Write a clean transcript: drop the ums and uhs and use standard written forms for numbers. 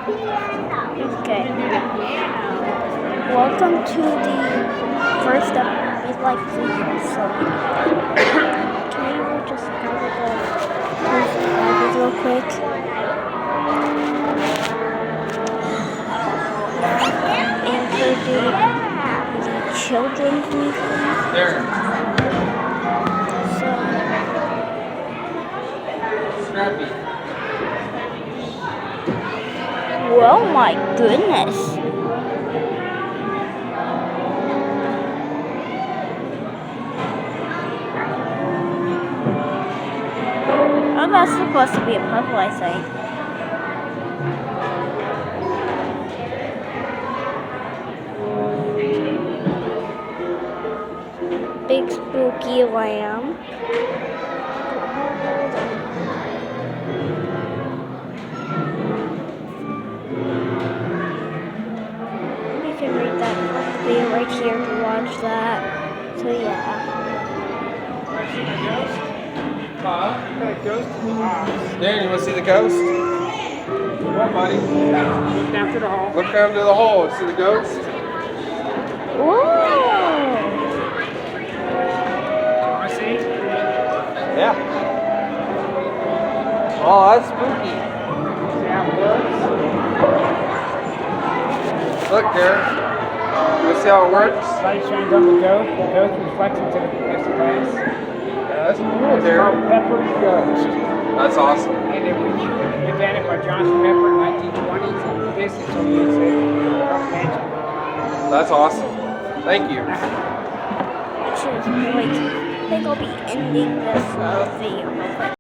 Okay. Welcome to the first of his life video. So, can you just cover the movies real quick? Introduce the children's museum. There. So, Scrappy. well, my goodness. Oh, that's supposed to be a puzzle, I think. Big spooky lamb. You can read that video right here to watch that. So yeah. Darren, you want to see the ghost? What, buddy? Look down through the hall. Look down to the hole. See the ghost? Whoa! Want to see? Yeah. Oh, that's spooky. See how it looks? Look, Darren. You want to see how it works? Light shines on the ghost. The ghost reflects into the plexiglass. Yeah, that's cool, It's called Darren. Pepper's Ghost. That's awesome. And it was invented by Johnson Pepper in 1920s. This is what you say. Magic. That's awesome. Thank you. Actually, I think I'll be ending this video real quick.